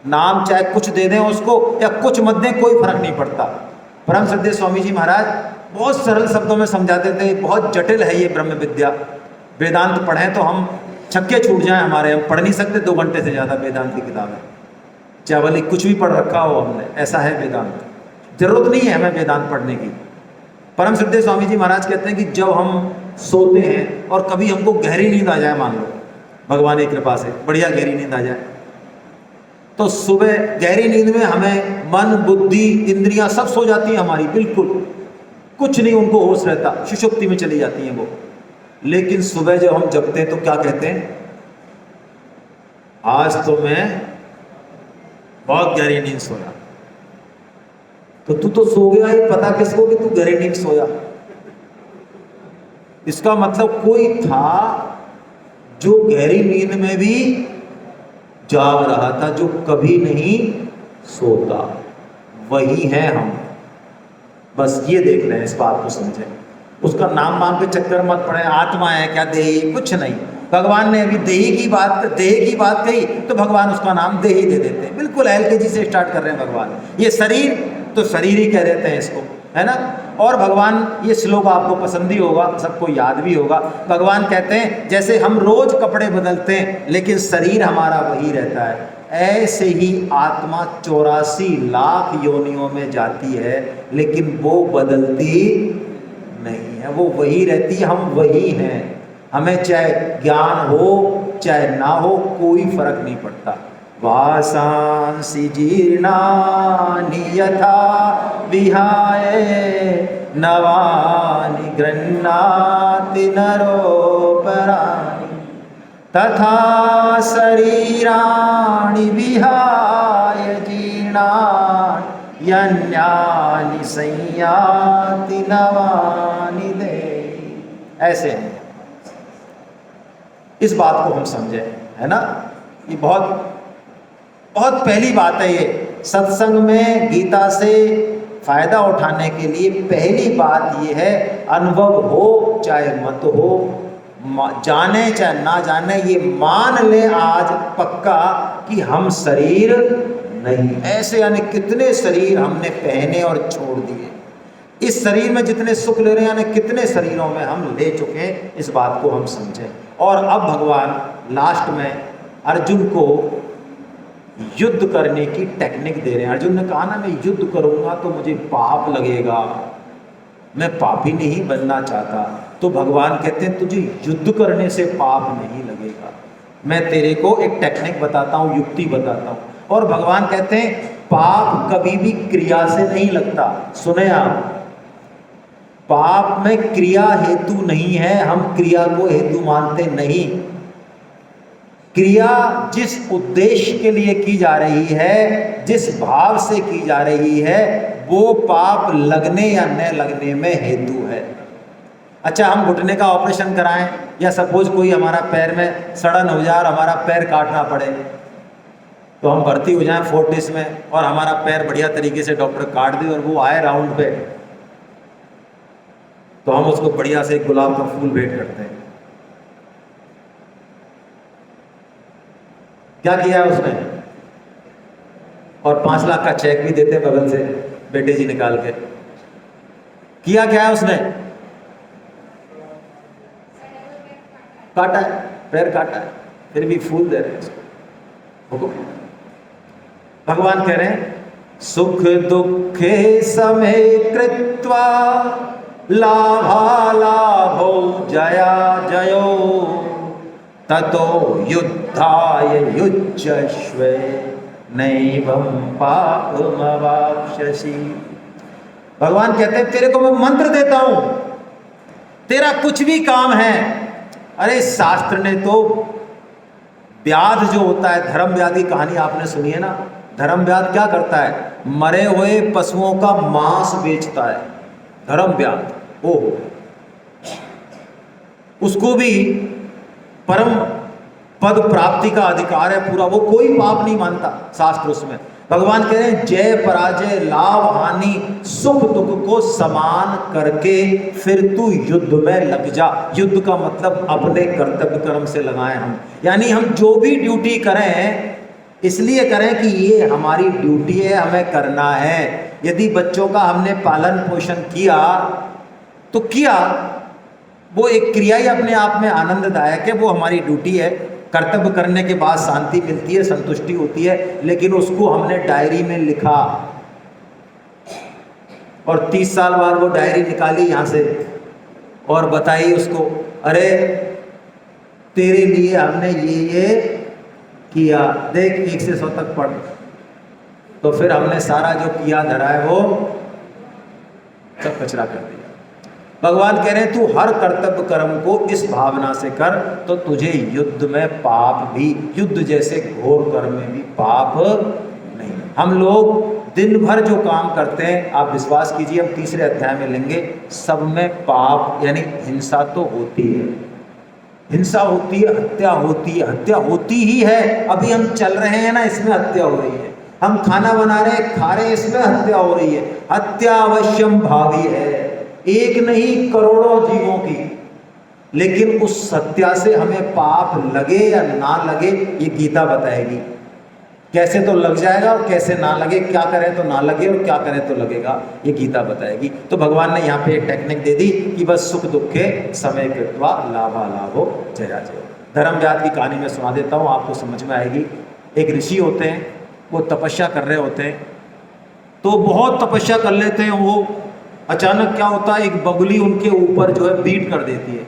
नाम चाहे कुछ दे दें उसको या कुछ मत दें, कोई फर्क नहीं पड़ता। परम श्रद्धेय स्वामी जी महाराज बहुत सरल शब्दों में समझाते थे। बहुत जटिल है ये ब्रह्म विद्या। वेदांत पढ़ें तो हम छक्के छूट जाएं हमारे, हम पढ़ नहीं सकते 2 घंटे से ज़्यादा वेदांत की किताबें, चाहे भले कुछ भी पढ़ रखा हो हमने, ऐसा है वेदांत। जरूरत नहीं है हमें वेदांत पढ़ने की। परम श्रद्धेय स्वामी जी महाराज कहते हैं कि जब हम सोते हैं और कभी हमको गहरी नींद आ जाए, मान लो भगवान की कृपा से बढ़िया गहरी नींद आ जाए, तो सुबह गहरी नींद में हमें मन बुद्धि इंद्रियां सब सो जाती हैं हमारी, बिल्कुल कुछ नहीं उनको होश रहता, सुषुप्ति में चली जाती हैं वो। लेकिन सुबह जब हम जगते हैं तो क्या कहते हैं, आज तो मैं बहुत गहरी नींद सोया। तो तू तो सो गया, ये पता किसको कि तू गहरी नींद सोया? इसका मतलब कोई था जो गहरी नींद में भी जाग रहा था, जो कभी नहीं सोता, वही है हम। बस ये देख लें, इस बात को समझें। उसका नाम वाम के चक्कर मत पड़े, आत्मा है क्या देही, कुछ नहीं। भगवान ने अभी देही की बात कही तो भगवान उसका नाम देही दे देते हैं। बिल्कुल LKG से स्टार्ट कर रहे हैं भगवान। ये शरीर तो शरीर ही कह देते हैं इसको, है ना। और भगवान, ये श्लोक आपको पसंद ही होगा, सबको याद भी होगा। भगवान कहते हैं जैसे हम रोज कपड़े बदलते हैं लेकिन शरीर हमारा वही रहता है, ऐसे ही आत्मा 84 लाख योनियों में जाती है लेकिन वो बदलती नहीं है, वो वही रहती है, हम वही हैं। हमें चाहे ज्ञान हो चाहे ना हो, कोई फर्क नहीं पड़ता। वासांसि जीर्णानि यथा विहाय नवानि गृह्णाति नरोपराणि तथा शरीराणि विहाय जीर्णानि यन्यानि संयाति नवानि देहि। ऐसे हैं। इस बात को हम समझें, है ना। ये बहुत बहुत पहली बात है ये। सत्संग में गीता से फायदा उठाने के लिए पहली बात ये है, अनुभव हो चाहे मत हो, जाने चाहे ना जाने, ये मान ले आज पक्का कि हम शरीर नहीं। ऐसे यानी कितने शरीर हमने पहने और छोड़ दिए। इस शरीर में जितने सुख ले रहे हैं, यानी कितने शरीरों में हम ले चुके हैं, इस बात को हम समझें। और अब भगवान लास्ट में अर्जुन को युद्ध करने की टेक्निक दे रहे हैं। अर्जुन ने कहा ना, मैं युद्ध करूंगा तो मुझे पाप लगेगा, मैं पापी नहीं बनना चाहता। तो भगवान कहते हैं तुझे युद्ध करने से पाप नहीं लगेगा, मैं तेरे को एक टेक्निक बताता हूँ, युक्ति बताता हूँ। और भगवान कहते हैं पाप कभी भी क्रिया से नहीं लगता। सुने आप, पाप में क्रिया हेतु नहीं है, हम क्रिया को हेतु मानते नहीं। क्रिया जिस उद्देश्य के लिए की जा रही है, जिस भाव से की जा रही है, वो पाप लगने या न लगने में हेतु है। अच्छा, हम घुटने का ऑपरेशन कराएं या सपोज कोई हमारा पैर में सड़न हो जाए और हमारा पैर काटना पड़े, तो हम भर्ती हो जाएं फोर्टिस में और हमारा पैर बढ़िया तरीके से डॉक्टर काट दे और वो आए राउंड पे, तो हम उसको बढ़िया से एक गुलाब का फूल भेंट करते हैं। क्या किया उसने? और 5 लाख का चेक भी देते बगल से बेटे जी निकाल के। किया क्या है उसने? काटा है, पैर काटा है, फिर भी फूल दे रहे हैं उसको। भगवान कह रहे हैं सुख दुखे समे कृत्वा लाभालाभो जया जयो ततो युद्धाय युज्यस्व नैवं पापमवाप्स्यसि। भगवान कहते हैं तेरे को मैं मंत्र देता हूं, तेरा कुछ भी काम है। अरे शास्त्र ने तो व्याध जो होता है, धर्म व्याध की कहानी आपने सुनी है ना। धर्म व्याध क्या करता है? मरे हुए पशुओं का मांस बेचता है, धर्म व्याध। ओह, उसको भी परम पद प्राप्ति का अधिकार है पूरा, वो कोई पाप नहीं मानता शास्त्र उसमें। भगवान कह रहे हैं जय पराजय लाभ हानि सुख दुख को समान करके फिर तू युद्ध में लग जा। युद्ध का मतलब अपने कर्तव्य कर्म से लगाएं हम, यानी हम जो भी ड्यूटी करें इसलिए करें कि ये हमारी ड्यूटी है, हमें करना है। यदि बच्चों का हमने पालन पोषण किया तो किया, वो एक क्रिया ही अपने आप में आनंददायक है, वो हमारी ड्यूटी है। कर्तव्य करने के बाद शांति मिलती है, संतुष्टि होती है, लेकिन उसको हमने डायरी में लिखा और 30 साल बाद वो डायरी निकाली यहाँ से और बताई उसको, अरे तेरे लिए हमने ये किया, देख 1 से 100 तक पढ़। तो फिर हमने सारा जो किया धरा है वो सब कचरा कर दिया। भगवान कह रहे हैं तू हर कर्तव्य कर्म को इस भावना से कर तो तुझे युद्ध में पाप भी, युद्ध जैसे घोर कर्म में भी पाप नहीं। हम लोग दिन भर जो काम करते हैं, आप विश्वास कीजिए हम 3रे अध्याय में लेंगे, सब में पाप यानी हिंसा तो होती है, हिंसा होती है, हत्या होती है, हत्या होती ही है। अभी हम चल रहे हैं ना, इसमें हत्या हो रही है। हम खाना बना रहे हैं, खा रहे हैं, इसमें हत्या हो रही है। हत्या अवश्यम भावी है, एक नहीं करोड़ों जीवों की। लेकिन उस हत्या से हमें पाप लगे या ना लगे ये गीता बताएगी। कैसे तो लग जाएगा और कैसे ना लगे, क्या करें तो ना लगे और क्या करें तो लगेगा, ये गीता बताएगी। तो भगवान ने यहाँ पे एक टेक्निक दे दी कि बस सुख दुखे समय कृत्वा लाभा लाभो जया जय। धर्मव्याध की कहानी में सुना देता हूँ, आपको समझ में आएगी। एक ऋषि होते हैं, वो तपस्या कर रहे होते हैं, तो बहुत तपस्या कर लेते हैं वो। अचानक क्या होता है, एक बगुली उनके ऊपर जो है बीट कर देती है।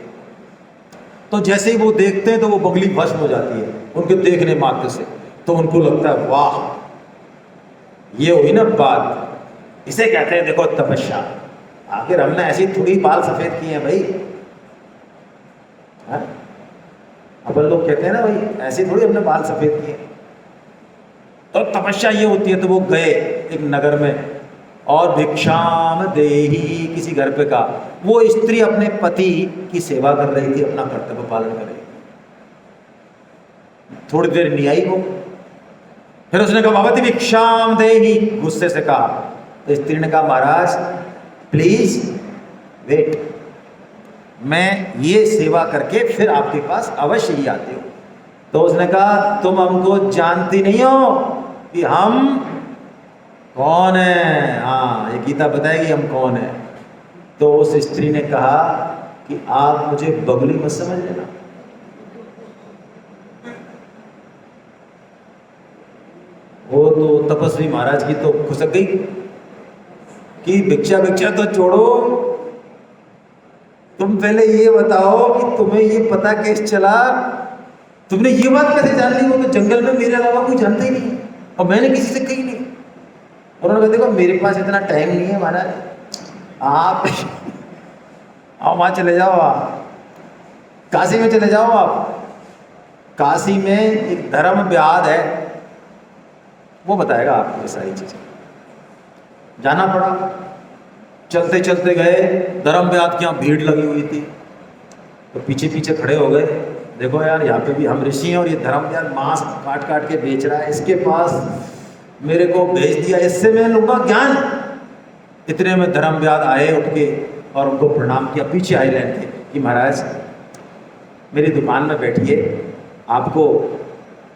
तो जैसे ही वो देखते हैं तो वो बगुली भस्म हो जाती है उनके देखने मात्र से। तो उनको लगता है वाह, ये हुई ना बात, इसे कहते हैं देखो तपस्या। आखिर हमने ऐसी थोड़ी बाल सफेद किए हैं भाई, अपन लोग कहते हैं ना भाई ऐसे थोड़ी हमने बाल सफेद किए। तो तपस्या ये होती है। तो वो गए एक नगर में और भिक्षाम देही, किसी घर पे का, वो स्त्री अपने पति की सेवा कर रही थी, अपना कर्तव्य पालन कर रही थी। थोड़ी देर नहीं आई वो, फिर उसने कहा भगवती भिक्षाम देही, गुस्से से कहा। तो स्त्री ने कहा महाराज प्लीज वेट, मैं ये सेवा करके फिर आपके पास अवश्य ही आती हूँ। तो उसने कहा तुम हमको जानती नहीं हो कि हम कौन है। हाँ, ये गीता बताएगी हम कौन है। तो उस स्त्री ने कहा कि आप मुझे बगुली मत समझ लेना। वो तो तपस्वी महाराज की तो खुसक गई कि भिक्षा भिक्षा तो छोड़ो, तुम पहले ये बताओ कि तुम्हें ये पता कैसे चला, तुमने ये बात कैसे जान ली? वो तो जंगल में मेरे अलावा कोई जानता ही नहीं और मैंने किसी से कही नहीं। उन्होंने कहा देखो मेरे पास इतना टाइम नहीं है महाराज, आप आओ वहाँ चले जाओ, आप काशी में चले जाओ। आप काशी में एक धर्म व्याध है, वो बताएगा आपको ये सारी चीज़ें। जाना पड़ा, चलते चलते गए, धर्म व्याध की यहाँ भीड़ लगी हुई थी। तो पीछे पीछे खड़े हो गए, देखो यार यहाँ पे भी हम ऋषि हैं और ये धर्म व्याध मांस काट काट के बेच रहा है, इसके पास मेरे को भेज दिया, इससे मैं लूँगा ज्ञान। इतने में धर्म व्याध आए उठ के और उनको प्रणाम किया। पीछे आई लाइन थे कि महाराज मेरी दुकान में बैठिए, आपको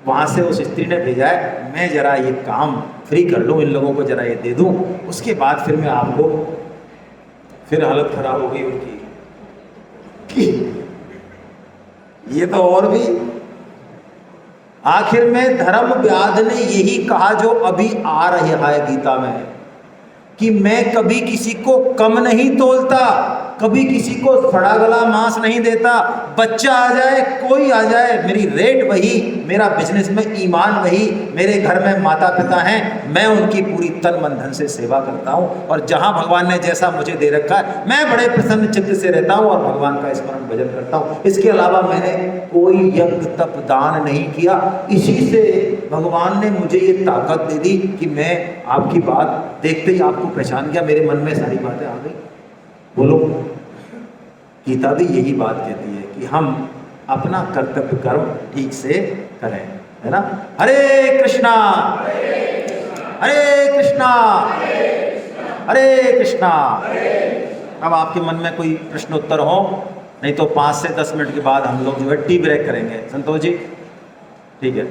वहाँ से उस स्त्री ने भेजा है, मैं ज़रा ये काम फ्री कर लूँ, इन लोगों को ज़रा ये दे दूँ, उसके बाद फिर मैं आपको। फिर हालत खराब हो गई उनकी कि ये तो और भी। आखिर में धर्म व्याध ने यही कहा जो अभी आ रहा है गीता में, कि मैं कभी किसी को कम नहीं तोलता, कभी किसी को सड़ा गला मांस नहीं देता। बच्चा आ जाए, कोई आ जाए, मेरी रेट वही, मेरा बिजनेस में ईमान वही। मेरे घर में माता पिता हैं, मैं उनकी पूरी तन मन धन से सेवा करता हूँ और जहाँ भगवान ने जैसा मुझे दे रखा है मैं बड़े प्रसन्न चित्त से रहता हूँ और भगवान का स्मरण भजन करता हूँ। इसके अलावा मैंने कोई यज्ञ तप दान नहीं किया। इसी से भगवान ने मुझे ये ताकत दे दी कि मैं आपकी बात देखते ही आपको पहचान गया, मेरे मन में सारी बातें आ गई। बोलो गीता भी यही बात कहती है कि हम अपना कर्तव्य कर्म ठीक से करें, है ना। हरे कृष्णा हरे कृष्णा हरे कृष्णा। अब आपके मन में कोई प्रश्न उत्तर हो, नहीं तो 5 से 10 मिनट के बाद हम लोग जो है टी ब्रेक करेंगे। संतोष जी ठीक है,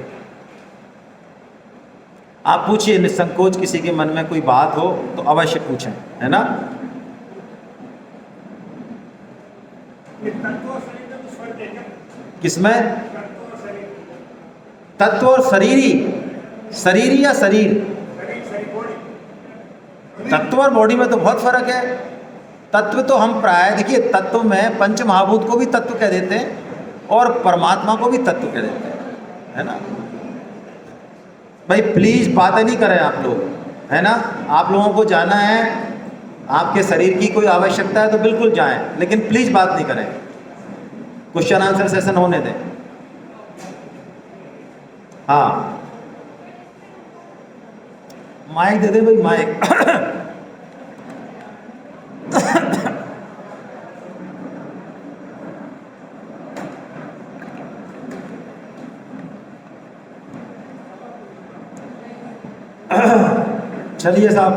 आप पूछिए निसंकोच, किसी के मन में कोई बात हो तो अवश्य पूछें, है ना। किसमें? तत्व और शरीरी, शरीरी या शरीर? तत्व और बॉडी में तो बहुत फर्क है। तत्व तो हम प्राय देखिए, तत्व में पंच महाभूत को भी तत्व कह देते हैं और परमात्मा को भी तत्व कह देते हैं, है ना। भाई प्लीज बातें नहीं करें आप लोग, है ना। आप लोगों को जाना है, आपके शरीर की कोई आवश्यकता है तो बिल्कुल जाएं, लेकिन प्लीज बात नहीं करें। क्वेश्चन आंसर सेशन होने दें। हाँ माइक दे दे भाई, माइक। चलिए साहब,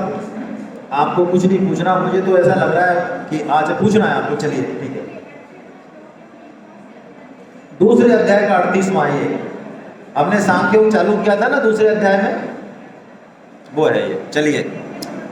आपको कुछ नहीं पूछना, मुझे तो ऐसा लग रहा है कि आज पूछना है आपको। चलिए ठीक है, दूसरे अध्याय का 38वां ये हमने सांख्य योग चालू किया था ना दूसरे अध्याय में, वो है ये। चलिए